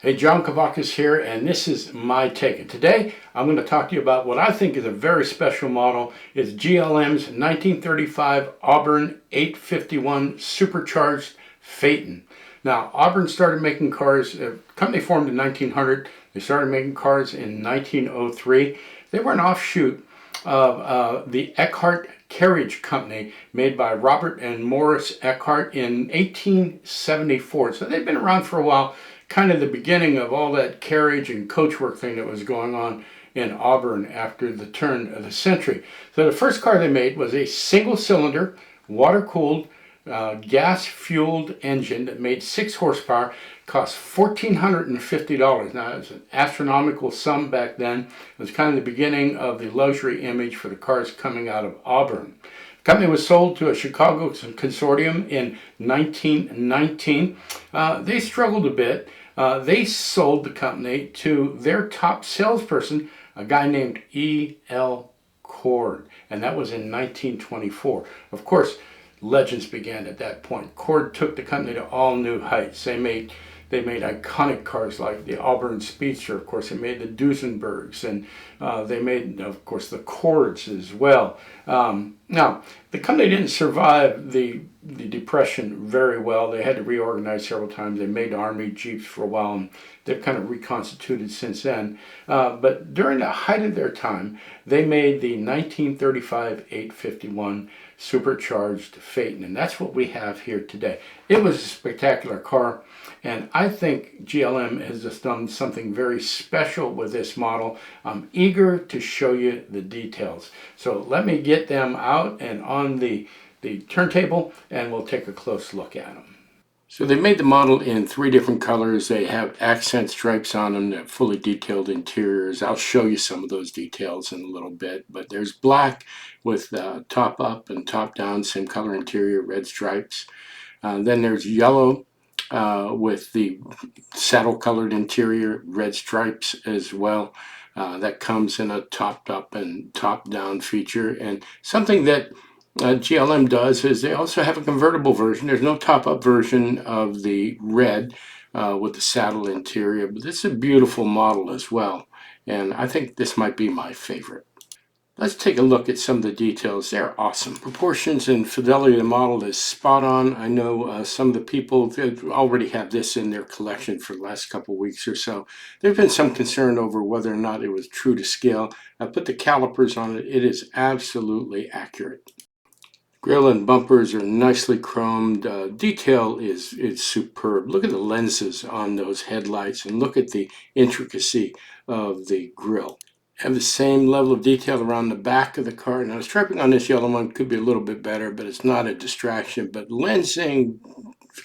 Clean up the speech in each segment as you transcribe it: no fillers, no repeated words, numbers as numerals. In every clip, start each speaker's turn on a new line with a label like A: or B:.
A: Hey, John Kavakis here, and this is my take. And today, I'm going to talk to you about what I think is a very special model. It's GLM's 1935 Auburn 851 Supercharged Phaeton. Now, Auburn started making cars, the company formed in 1900. They started making cars in 1903. They were an offshoot of the Eckhart Carriage Company, made by Robert and Morris Eckhart in 1874. So they've been around for a while, kind of the beginning of all that carriage and coachwork thing that was going on in Auburn after the turn of the century. So the first car they made was a single-cylinder, water-cooled, gas-fueled engine that made 6 horsepower, cost $1,450. Now, it's an astronomical sum back then. It was kind of the beginning of the luxury image for the cars coming out of Auburn. The company was sold to a Chicago consortium in 1919. They struggled a bit. They sold the company to their top salesperson, a guy named E.L. Cord, and that was in 1924. Of course, legends began at that point. Cord took the company to all new heights. They made iconic cars like the Auburn Speedster. Of course, they made the Duesenbergs, and they made, of course, the Cords as well. Now, the company didn't survive the Depression very well. They had to reorganize several times. They made Army Jeeps for a while, and they've kind of reconstituted since then. But during the height of their time, they made the 1935 851 Supercharged Phaeton, and that's what we have here today. It was a spectacular car, and I think GLM has just done something very special with this model. I'm eager to show you the details. So let me get them out and on the turntable, and we'll take a close look at them. So they made the model in 3 different colors. They have accent stripes on them. They're fully detailed interiors. I'll show you some of those details in a little bit. But there's black with top up and top down, same color interior, red stripes. Then there's yellow with the saddle colored interior, red stripes as well. That comes in a topped up and top down feature. And something that GLM does is they also have a convertible version. There's no top-up version of the red with the saddle interior, but this is a beautiful model as well, and I think this might be my favorite. Let's take a look at some of the details. They're awesome. Proportions and fidelity of the model is spot on. I know some of the people that already have this in their collection for the last couple weeks or so. There's been some concern over whether or not it was true to scale. I put the calipers on it. It is absolutely accurate. Grille and bumpers are nicely chromed. Detail is superb. Look at the lenses on those headlights, and look at the intricacy of the grille. Have the same level of detail around the back of the car. Now, the striping on this yellow one could be a little bit better, but it's not a distraction. But lensing,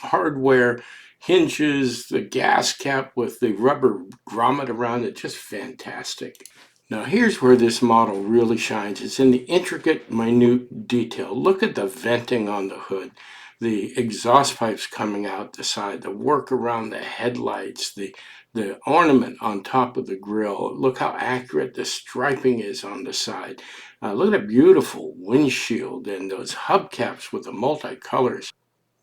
A: hardware, hinges, the gas cap with the rubber grommet around it, just fantastic. Now here's where this model really shines. It's in the intricate, minute detail. Look at the venting on the hood, the exhaust pipes coming out the side, the work around the headlights, the ornament on top of the grille. Look how accurate the striping is on the side. Look at that beautiful windshield and those hubcaps with the multicolors.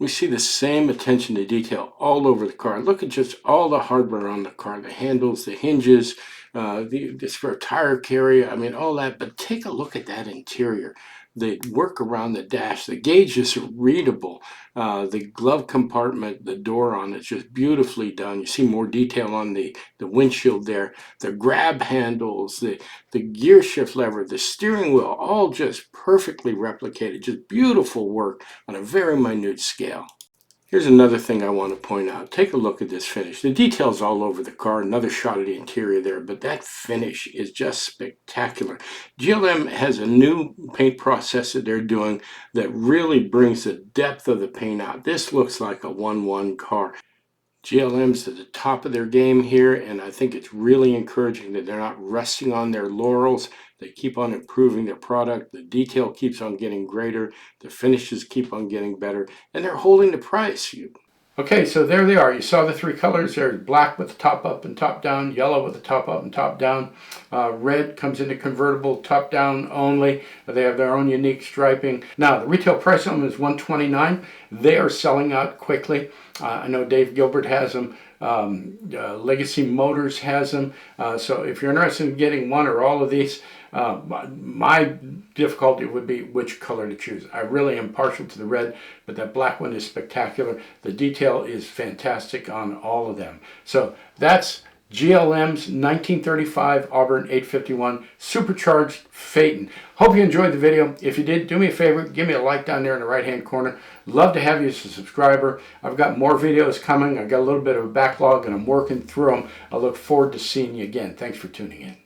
A: We see the same attention to detail all over the car. Look at just all the hardware on the car, the handles, the hinges, the spare tire carrier, I mean, all that. But take a look at that interior. The work around the dash, the gauges are readable. The glove compartment, the door on it's just beautifully done. You see more detail on the windshield there. The grab handles, the gear shift lever, the steering wheel, all just perfectly replicated. Just beautiful work on a very minute scale. Here's another thing I want to point out. Take a look at this finish. The details all over the car. Another shot of the interior there, but that finish is just spectacular. GLM has a new paint process that they're doing that really brings the depth of the paint out. This looks like a 1-1 car. GLM's at the top of their game here, and I think it's really encouraging that they're not resting on their laurels. They keep on improving their product. The detail keeps on getting greater. The finishes keep on getting better, and they're holding the price. Okay, so there they are. You saw the 3 colors. There's black with the top up and top down, yellow with the top up and top down. Red comes in the convertible, top down only. They have their own unique striping. Now, the retail price on them is $129. They are selling out quickly. I know Dave Gilbert has them Legacy Motors has them. So if you're interested in getting one or all of these, my difficulty would be which color to choose. I really am partial to the red, but that black one is spectacular. The detail is fantastic on all of them. So that's GLM's 1935 Auburn 851 Supercharged Phaeton. Hope you enjoyed the video. If you did, do me a favor, give me a like down there in the right hand corner. Love to have you as a subscriber. I've got more videos coming. I've got a little bit of a backlog and I'm working through them. I look forward to seeing you again. Thanks for tuning in.